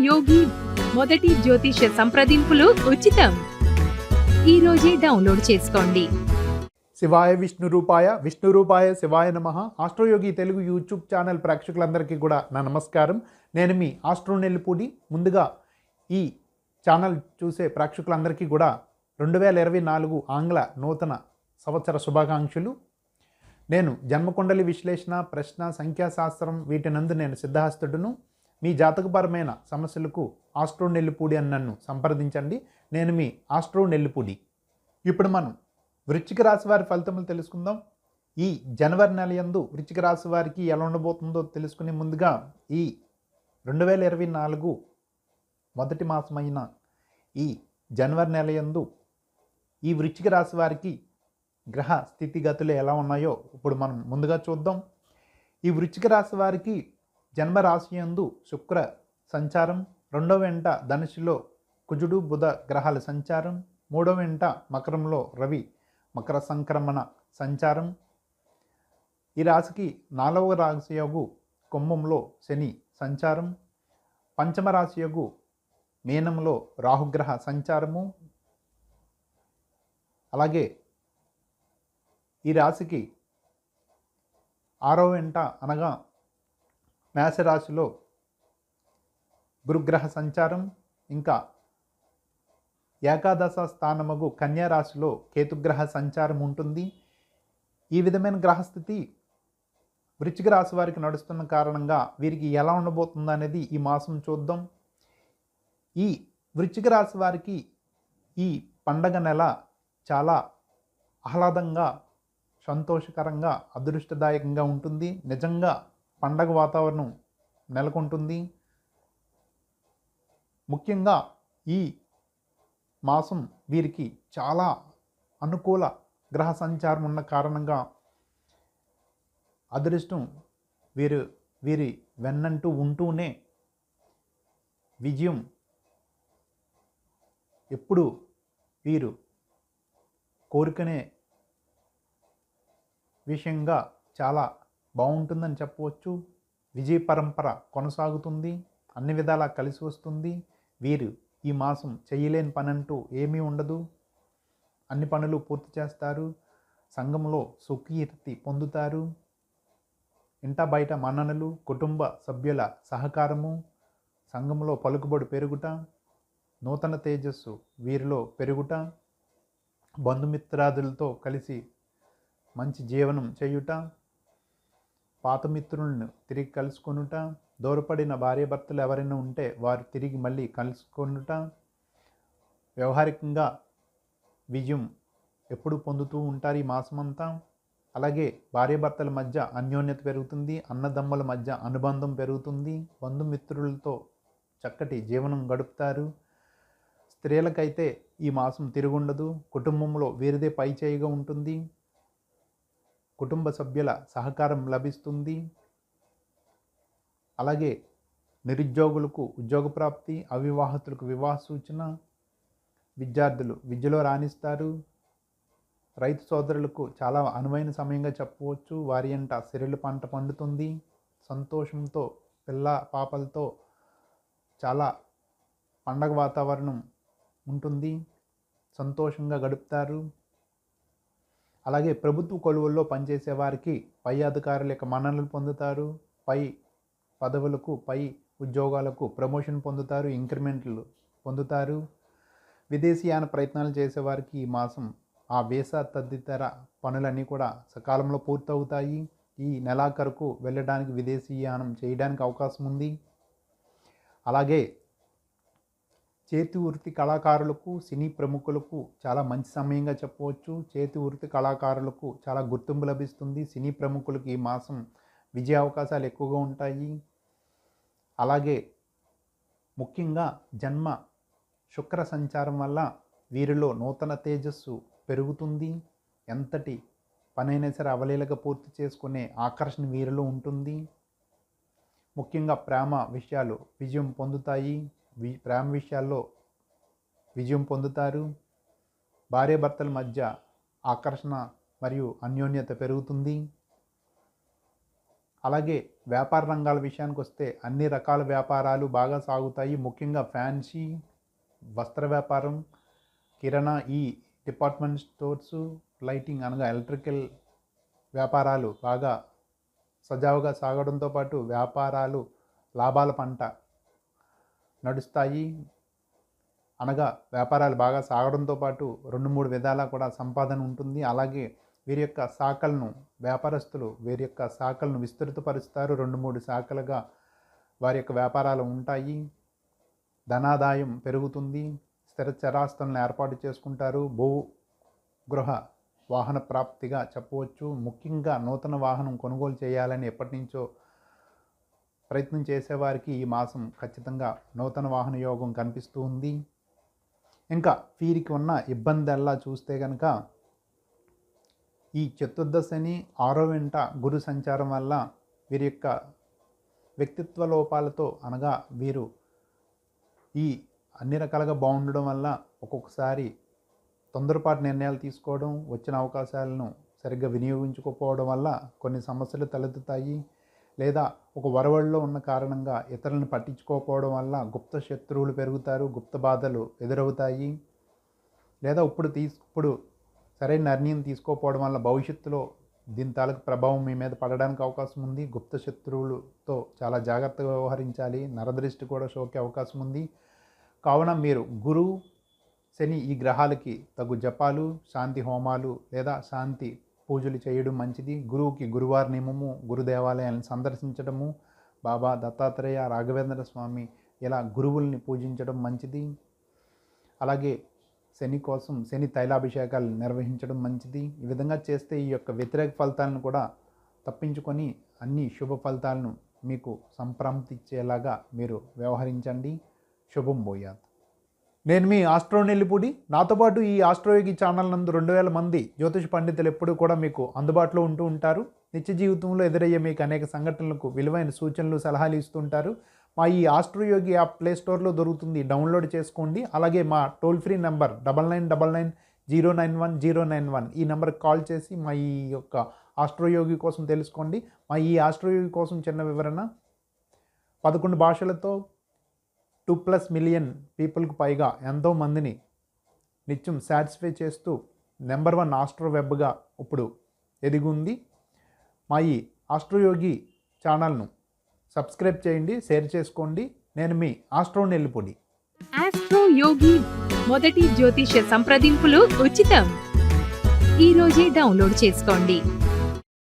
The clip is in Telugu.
యోగి మొదటి జ్యోతిష సంప్రదింపులు ఉచితం. ఈ రోజే డౌన్లోడ్ చేసుకోండి. శివాయ విష్ణు రూపాయ శివాయ నమః. ఆస్ట్రోయోగి తెలుగు యూట్యూబ్ ఛానల్ ప్రేక్షకులందరికీ కూడా నా నమస్కారం. నేను మీ ఆస్ట్రో నెల్లిపూడి. ముందుగా ఈ ఛానల్ చూసే ప్రేక్షకులందరికీ కూడా 2024 ఆంగ్ల నూతన సంవత్సర శుభాకాంక్షలు. నేను జన్మకుండలి విశ్లేషణ, ప్రశ్న, సంఖ్యాశాస్త్రం వీటినందు నేను సిద్ధహస్తుడును. మీ జాతకపరమైన సమస్యలకు ఆస్ట్రో నెల్లిపూడి అని నన్ను సంప్రదించండి. నేను మీ ఆస్ట్రో నెల్లిపూడి. ఇప్పుడు మనం వృశ్చిక రాశి వారి ఫలితములు తెలుసుకుందాం. ఈ జనవరి నెల యందు వృశ్చిక రాశి వారికి ఎలా ఉండబోతుందో తెలుసుకునే ముందుగా ఈ 2024 మొదటి మాసమైన ఈ జనవరి నెల యందు ఈ వృశ్చిక రాశి వారికి గ్రహ స్థితిగతులు ఎలా ఉన్నాయో ఇప్పుడు మనం ముందుగా చూద్దాం. ఈ వృశ్చిక రాశి వారికి జన్మ రాశి యందు శుక్ర సంచారం, రెండవ వెంట ధనుసులో కుజుడు బుధ గ్రహాల సంచారం, మూడవ వెంట మకరంలో రవి మకర సంక్రమణ సంచారం. ఈ రాశికి నాలుగవ రాశియగు కుంభంలో శని సంచారం, పంచమ రాశియగు మీనంలో రాహుగ్రహ సంచారము. అలాగే ఈ రాశికి ఆరవ వెంట అనగా మేషరాశిలో గురుగ్రహ సంచారం, ఇంకా ఏకాదశ స్థానమగు కన్యా రాశిలో కేతుగ్రహ సంచారం ఉంటుంది. ఈ విధమైన గ్రహస్థితి వృశ్చిక రాశి వారికి నడుస్తున్న కారణంగా వీరికి ఎలా ఉండబోతుందో అనేది ఈ మాసం చూద్దాం. ఈ వృశ్చిక రాశి వారికి ఈ పండగ నెల చాలా ఆహ్లాదంగా, సంతోషకరంగా, అదృష్టదాయకంగా ఉంటుంది. నిజంగా పండగ వాతావరణం నెలకొంటుంది. ముఖ్యంగా ఈ మాసం వీరికి చాలా అనుకూల గ్రహ సంచారం ఉన్న కారణంగా అదృష్టం వీరి వెన్నంటూ ఉంటూనే విజయం ఎప్పుడు వీరు కోరుకునే విషయంగా చాలా బాగుంటుందని చెప్పవచ్చు. విజయ పరంపర కొనసాగుతుంది, అన్ని విధాలా కలిసి వస్తుంది. వీరు ఈ మాసం చేయలేని పని అంటూ ఏమీ ఉండదు. అన్ని పనులు పూర్తి చేస్తారు. సంఘంలో సుకీర్తి పొందుతారు. ఇంట బయట మన్ననలు, కుటుంబ సభ్యుల సహకారము, సంఘంలో పలుకుబడి పెరుగుట, నూతన తేజస్సు వీరిలో పెరుగుట, బంధుమిత్రాదులతో కలిసి మంచి జీవనం చేయుట, పాత మిత్రులను తిరిగి కలుసుకొనుట, దూరపడిన భార్యాభర్తలు ఎవరైనా ఉంటే వారు తిరిగి మళ్ళీ కలుసుకొనుట, వ్యవహారికంగా విజయం ఎప్పుడు పొందుతూ ఉంటారు ఈ మాసమంతా. అలాగే భార్యాభర్తల మధ్య అన్యోన్యత పెరుగుతుంది, అన్నదమ్ముల మధ్య అనుబంధం పెరుగుతుంది, బంధుమిత్రులతో చక్కటి జీవనం గడుపుతారు. స్త్రీలకైతే ఈ మాసం తిరుగుండదు. కుటుంబంలో వీరిదే పై చేయిగా ఉంటుంది. కుటుంబ సభ్యుల సహకారం లభిస్తుంది. అలాగే నిరుద్యోగులకు ఉద్యోగ ప్రాప్తి, అవివాహితులకు వివాహ సూచన, విద్యార్థులు విద్యలో రాణిస్తారు. రైతు సోదరులకు చాలా అనువైన సమయంగా చెప్పవచ్చు. వారి అంట సిరిల పంట పండుతుంది. సంతోషంతో పిల్ల పాపలతో చాలా పండగ వాతావరణం ఉంటుంది. సంతోషంగా గడుపుతారు. అలాగే ప్రభుత్వ కొలువుల్లో పనిచేసే వారికి పై అధికారుల యొక్క మన్ననలు పొందుతారు. పై పదవులకు, పై ఉద్యోగాలకు ప్రమోషన్ పొందుతారు, ఇంక్రిమెంట్లు పొందుతారు. విదేశీయాన ప్రయత్నాలు చేసేవారికి ఈ మాసం ఆ వీసా తదితర పనులన్నీ కూడా సకాలంలో పూర్తవుతాయి. ఈ నెలాఖరుకు వెళ్ళడానికి, విదేశీయానం చేయడానికి అవకాశం ఉంది. అలాగే చేతి వృత్తి కళాకారులకు, సినీ ప్రముఖులకు చాలా మంచి సమయంగా చెప్పవచ్చు. చేతి వృత్తి కళాకారులకు చాలా గుర్తింపు లభిస్తుంది. సినీ ప్రముఖులకు ఈ మాసం విజయ అవకాశాలు ఎక్కువగా ఉంటాయి. అలాగే ముఖ్యంగా జన్మ శుక్ర సంచారం వల్ల వీరిలో నూతన తేజస్సు పెరుగుతుంది. ఎంతటి పనైనా సరే అవలీలగా పూర్తి చేసుకునే ఆకర్షణ వీరిలో ఉంటుంది. ముఖ్యంగా ప్రేమ విషయాలు విజయం పొందుతాయి. ప్రేమ విషయాల్లో విజయం పొందుతారు. భార్యాభర్తల మధ్య ఆకర్షణ మరియు అన్యోన్యత పెరుగుతుంది. అలాగే వ్యాపార రంగాల విషయానికి వస్తే అన్ని రకాల వ్యాపారాలు బాగా సాగుతాయి. ముఖ్యంగా ఫ్యాన్సీ, వస్త్ర వ్యాపారం, కిరాణా, ఈ డిపార్ట్మెంట్ స్టోర్సు, లైటింగ్ అనగా ఎలక్ట్రికల్ వ్యాపారాలు బాగా సజావుగా సాగడంతో పాటు వ్యాపారాలు లాభాల పంట నడుస్తాయి. అనగా వ్యాపారాలు బాగా సాగడంతో పాటు 2-3 విధాలా కూడా సంపాదన ఉంటుంది. అలాగే వీరి యొక్క శాఖలను వ్యాపారస్తులు వీరి యొక్క శాఖలను విస్తృతపరుస్తారు. 2-3 శాఖలుగా వారి యొక్క వ్యాపారాలు ఉంటాయి. ధనాదాయం పెరుగుతుంది. స్థిర చరాస్తులను ఏర్పాటు చేసుకుంటారు. గృహ వాహన ప్రాప్తిగా చెప్పవచ్చు. ముఖ్యంగా నూతన వాహనం కొనుగోలు చేయాలని ఎప్పటి నుంచో ప్రయత్నం చేసేవారికి ఈ మాసం ఖచ్చితంగా నూతన వాహన యోగం కనిపిస్తూ ఉంది. ఇంకా వీరికి ఉన్న ఇబ్బంది ఎలా చూస్తే కనుక ఈ చతుర్దశని 6వ ఇంట గురు సంచారం వల్ల వీరి యొక్క వ్యక్తిత్వ లోపాలతో అనగా వీరు ఈ అన్ని రకాలుగా బాగుండడం వల్ల ఒక్కొక్కసారి తొందరపాటు నిర్ణయాలు తీసుకోవడం, వచ్చిన అవకాశాలను సరిగ్గా వినియోగించుకోకపోవడం వల్ల కొన్ని సమస్యలు తలెత్తుతాయి. లేదా ఒక వరవడిలో ఉన్న కారణంగా ఇతరులను పట్టించుకోకపోవడం వల్ల గుప్త శత్రువులు పెరుగుతారు, గుప్త బాధలు ఎదురవుతాయి. లేదా ఇప్పుడు సరైన నిర్ణయం తీసుకోకపోవడం వల్ల భవిష్యత్తులో దీని తాలూకు ప్రభావం మీ మీద పడడానికి అవకాశం ఉంది. గుప్త శత్రువులతో చాలా జాగ్రత్తగా వ్యవహరించాలి. నరదృష్టి కూడా సోకే అవకాశం ఉంది. కావున మీరు గురువు, శని ఈ గ్రహాలకి తగు జపాలు, శాంతి హోమాలు లేదా శాంతి పూజలు చేయడం మంచిది. గురువుకి గురువార నియమము, గురు దేవాలయాలను సందర్శించడము, బాబా దత్తాత్రేయ, రాఘవేంద్ర స్వామి ఇలా గురువుల్ని పూజించడం మంచిది. అలాగే శని కోసం శని తైలాభిషేకాలు నిర్వహించడం మంచిది. ఈ విధంగా చేస్తే ఈ యొక్క వ్యతిరేక ఫలితాలను కూడా తప్పించుకొని అన్ని శుభ ఫలితాలను మీకు సంప్రాప్తించేలాగా మీరు వ్యవహరించండి. శుభం భూయాత్. నేను మీ ఆస్ట్రో నెల్లిపూడి. నాతో పాటు ఈ ఆస్ట్రోయోగి ఛానల్ నందు 2000 మంది జ్యోతిష పండితులు ఎప్పుడూ కూడా మీకు అందుబాటులో ఉంటూ ఉంటారు. నిత్య జీవితంలో ఎదురయ్యే మీకు అనేక సంఘటనలకు విలువైన సూచనలు, సలహాలు ఇస్తుంటారు. మా ఈ ఆస్ట్రోయోగి యాప్ ప్లే స్టోర్లో దొరుకుతుంది, డౌన్లోడ్ చేసుకోండి. అలాగే మా టోల్ ఫ్రీ నెంబర్ 9999091091 ఈ నెంబర్కి కాల్ చేసి మా ఈ యొక్క ఆస్ట్రోయోగి కోసం తెలుసుకోండి. మా ఈ ఆస్ట్రోయోగి కోసం చిన్న వివరణ: 11 భాషలతో 2+ మిలియన్ పీపుల్కి పైగా ఎంతో మందిని నిత్యం సాటిస్ఫై చేస్తూ నెంబర్ 1 ఆస్ట్రో వెబ్గా ఇప్పుడు ఎదిగి ఉంది. మా ఈ ఆస్ట్రోయోగి ఛానల్ను సబ్స్క్రైబ్ చేయండి, షేర్ చేసుకోండి. నేను మీ ఆస్ట్రో నెల్లిపూడి. ఆస్ట్రో యోగి మొదటి జ్యోతిష సంప్రదింపులు ఉచితం. ఈ రోజే డౌన్లోడ్ చేసుకోండి.